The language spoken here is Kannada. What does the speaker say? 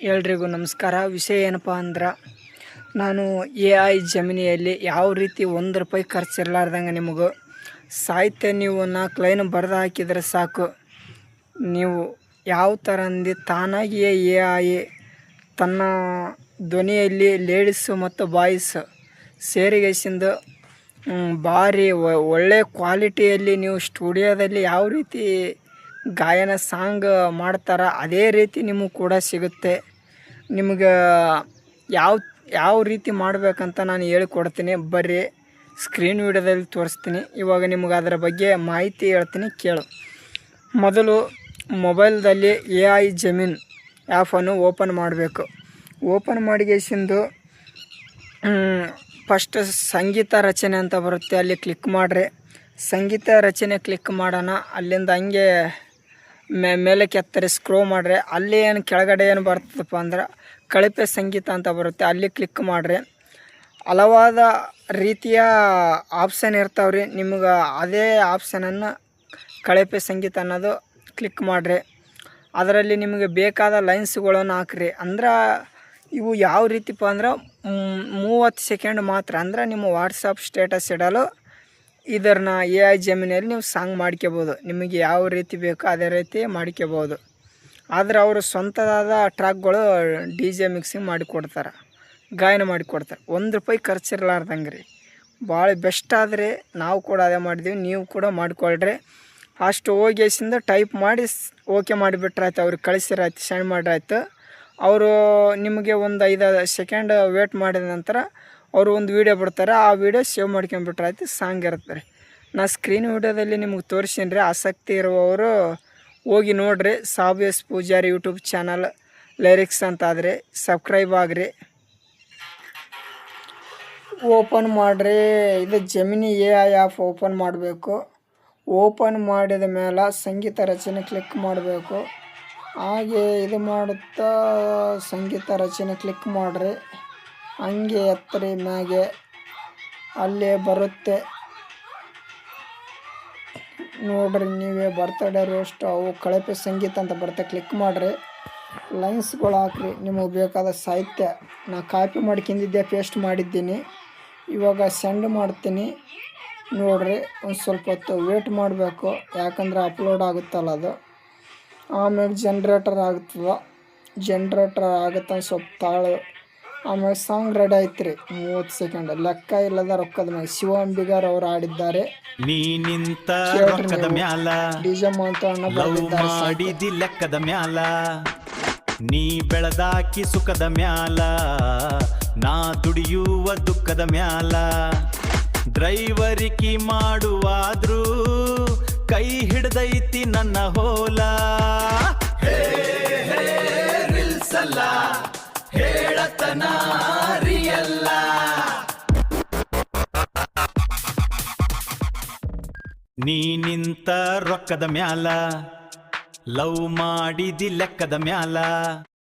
ಎಲ್ರಿಗೂ ನಮಸ್ಕಾರ. ವಿಷಯ ಏನಪ್ಪ ಅಂದ್ರೆ ನಾನು AI ಜಮಿನಿಯಲ್ಲಿ ಯಾವ ರೀತಿ ₹1 ಖರ್ಚಿರಲಾರ್ದಂಗೆ ನಿಮಗೆ ಸಾಹಿತ್ಯ ನೀವು 4 ಲೈನ್ ಬರೆದು ಹಾಕಿದರೆ ಸಾಕು, ನೀವು ಯಾವ ಥರ ಅಂದು ತಾನಾಗಿಯೇ AI ತನ್ನ ಧ್ವನಿಯಲ್ಲಿ ಲೇಡೀಸ್ ಮತ್ತು ಬಾಯ್ಸ್ ಸೇರಿಗೆಸಿಂದು ಭಾರಿ ಒಳ್ಳೆ ಕ್ವಾಲಿಟಿಯಲ್ಲಿ ನೀವು ಸ್ಟುಡಿಯೋದಲ್ಲಿ ಯಾವ ರೀತಿ ಗಾಯನ ಸಾಂಗ್ ಮಾಡ್ತಾರೆ ಅದೇ ರೀತಿ ನಿಮಗೆ ಕೂಡ ಸಿಗುತ್ತೆ. ನಿಮಗೆ ಯಾವ ರೀತಿ ಮಾಡಬೇಕಂತ ನಾನು ಹೇಳಿಕೊಡ್ತೀನಿ. ಬರ್ರಿ ಸ್ಕ್ರೀನ್ ವಿಡಿಯೋದಲ್ಲಿ ತೋರಿಸ್ತೀನಿ. ಇವಾಗ ನಿಮಗೆ ಅದರ ಬಗ್ಗೆ ಮಾಹಿತಿ ಹೇಳ್ತೀನಿ, ಕೇಳು. ಮೊದಲು ಮೊಬೈಲ್ದಲ್ಲಿ AI ಜಮೀನ್ ಆ್ಯಪನ್ನು ಓಪನ್ ಮಾಡಬೇಕು. ಓಪನ್ ಮಾಡಿಗೆಸಿಂದು ಫಸ್ಟ್ ಸಂಗೀತ ರಚನೆ ಅಂತ ಬರುತ್ತೆ, ಅಲ್ಲಿ ಕ್ಲಿಕ್ ಮಾಡಿರಿ. ಸಂಗೀತ ರಚನೆ ಕ್ಲಿಕ್ ಮಾಡೋಣ. ಅಲ್ಲಿಂದ ಹಂಗೆ ಮೇಲೆ ಕೆತ್ತರಿ ಸ್ಕ್ರೋ ಮಾಡಿರಿ. ಅಲ್ಲಿ ಏನು ಕೆಳಗಡೆ ಏನು ಬರ್ತದಪ್ಪ ಅಂದ್ರೆ ಕಳಪೆ ಸಂಗೀತ ಅಂತ ಬರುತ್ತೆ, ಅಲ್ಲಿ ಕ್ಲಿಕ್ ಮಾಡಿರಿ. ಹಲವಾದ ರೀತಿಯ ಆಪ್ಷನ್ ಇರ್ತಾವ್ರಿ. ನಿಮ್ಗೆ ಅದೇ ಆಪ್ಷನನ್ನು ಕಳಪೆ ಸಂಗೀತ ಅನ್ನೋದು ಕ್ಲಿಕ್ ಮಾಡಿರಿ. ಅದರಲ್ಲಿ ನಿಮಗೆ ಬೇಕಾದ ಲೈನ್ಸ್ಗಳನ್ನು ಹಾಕ್ರಿ. ಅಂದ್ರೆ ಇವು ಯಾವ ರೀತಿಪ್ಪ ಅಂದ್ರೆ 30 ಸೆಕೆಂಡ್ ಮಾತ್ರ. ಅಂದ್ರೆ ನಿಮ್ಮ ವಾಟ್ಸಪ್ ಸ್ಟೇಟಸ್ ಇಡಲು ಇದನ್ನು AI ಜಮಿನಿಯಲ್ಲಿ ನೀವು ಸಾಂಗ್ ಮಾಡ್ಕೋಬೋದು. ನಿಮಗೆ ಯಾವ ರೀತಿ ಬೇಕೋ ಅದೇ ರೀತಿ ಮಾಡ್ಕೋಬೋದು. ಆದರೆ ಅವರು ಸ್ವಂತದಾದ ಟ್ರ್ಯಾಕ್ಗಳು DJ ಮಿಕ್ಸಿಂಗ್ ಮಾಡಿಕೊಡ್ತಾರೆ, ಗಾಯನ ಮಾಡಿಕೊಡ್ತಾರೆ. ₹1 ಖರ್ಚಿರಲಾರ್ದಂಗೆ ರೀ, ಭಾಳ ಬೆಸ್ಟ್. ಆದರೆ ನಾವು ಕೂಡ ಅದೇ ಮಾಡಿದ್ದೀವಿ, ನೀವು ಕೂಡ ಮಾಡಿಕೊಳ್ರಿ. ಅಷ್ಟು ಹೋಗಿಸಿಂದ ಟೈಪ್ ಮಾಡಿ ಓಕೆ ಮಾಡಿಬಿಟ್ರಾಯ್ತು. ಅವ್ರಿಗೆ ಕಳಿಸಿರಾಯ್ತು, ಸೆಂಡ್ ಮಾಡಿರಾಯ್ತು. ಅವರು ನಿಮಗೆ ಒಂದು 5 ಸೆಕೆಂಡ್ ವೇಟ್ ಮಾಡಿದ ನಂತರ ಅವರು ಒಂದು ವೀಡಿಯೋ ಬಿಡ್ತಾರೆ. ಆ ವೀಡಿಯೋ ಸೇವ್ ಮಾಡ್ಕೊಂಬಿಟ್ರಾಯ್ತು, ಸಾಂಗ್ ಇರುತ್ತೆ. ನಾ ಸ್ಕ್ರೀನ್ ವಿಡಿಯೋದಲ್ಲಿ ನಿಮಗೆ ತೋರಿಸೀನಿ ರೀ. ಆಸಕ್ತಿ ಇರುವವರು ಹೋಗಿ ನೋಡಿರಿ. Sabu S Pujari YouTube channel lyrics ಅಂತ ಆದರೆ ಸಬ್ಸ್ಕ್ರೈಬ್ ಆಗಿರಿ. ಓಪನ್ ಮಾಡಿರಿ. ಇದು ಜಮಿನಿ AI ಆ್ಯಪ್ ಓಪನ್ ಮಾಡಬೇಕು. ಓಪನ್ ಮಾಡಿದ ಮೇಲೆ ಸಂಗೀತ ರಚನೆ ಕ್ಲಿಕ್ ಮಾಡಬೇಕು. ಹಾಗೆ ಇದು ಮಾಡುತ್ತಾ ಸಂಗೀತ ರಚನೆ ಕ್ಲಿಕ್ ಮಾಡಿರಿ. ಹಂಗೆ ಎತ್ತರಿ ಮ್ಯಾಗೆ ಅಲ್ಲೇ ಬರುತ್ತೆ ನೋಡ್ರಿ. ನೀವೇ ಬರ್ತಡೇ ರೋಸ್ಟ್ ಅವು ಕಳಪೆ ಸಂಗೀತ ಅಂತ ಬರುತ್ತೆ, ಕ್ಲಿಕ್ ಮಾಡಿರಿ. ಲೈನ್ಸ್ಗಳು ಹಾಕ್ರಿ. ನಿಮಗೆ ಬೇಕಾದ ಸಾಹಿತ್ಯ ನಾ ಕಾಪಿ ಮಾಡ್ಕೊಂಡಿದ್ದೆ, ಪೇಸ್ಟ್ ಮಾಡಿದ್ದೀನಿ. ಇವಾಗ ಸೆಂಡ್ ಮಾಡ್ತೀನಿ ನೋಡ್ರಿ. ಒಂದು ಸ್ವಲ್ಪ ಹೊತ್ತು ವೇಟ್ ಮಾಡಬೇಕು, ಯಾಕಂದ್ರೆ ಅಪ್ಲೋಡ್ ಆಗುತ್ತಲ್ಲ ಅದು. ಆಮೇಲೆ ಜನ್ರೇಟರ್ ಆಗುತ್ತದ. ಜನ್ರೇಟರ್ ಆಗುತ್ತೆ ಸ್ವಲ್ಪ ತಾಳು. ಆಮೇಲೆ ಸಾಂಗ್ ರೆಡಿ ಆಯ್ತು ರೀ. 30 ಸೆಕೆಂಡ್ ಲೆಕ್ಕ ಇಲ್ಲದ ರೊಕ್ಕದ ಮ್ಯಾಗ ಶಿವ ಅಂಬಿಗಾರ್ ಅವರು ಆಡಿದ್ದಾರೆ. DJ ಮಾಂತು ಅಣ್ಣ ಮಾಡಿದಿ ಲೆಕ್ಕದ ಮ್ಯಾಲ, ನೀ ಬೆಳೆದಾಕಿ ಸುಖದ ಮ್ಯಾಲ, ನಾ ದುಡಿಯುವ ದುಃಖದ ಮ್ಯಾಲ, ಡ್ರೈವರಿಕಿ ಮಾಡುವಾದ್ರೂ ಕೈ ಹಿಡ್ದೈತಿ ನನ್ನ ಹೋಲ. ರಿಲ್ಸಲ್ಲ ಹೇಳತನ ರಿಯಲ್ಲ. ನೀ ನಿಂತ ರೊಕ್ಕದ ಮ್ಯಾಲ, ಲವ್ ಮಾಡಿದಿ ಲೆಕ್ಕದ ಮ್ಯಾಲ.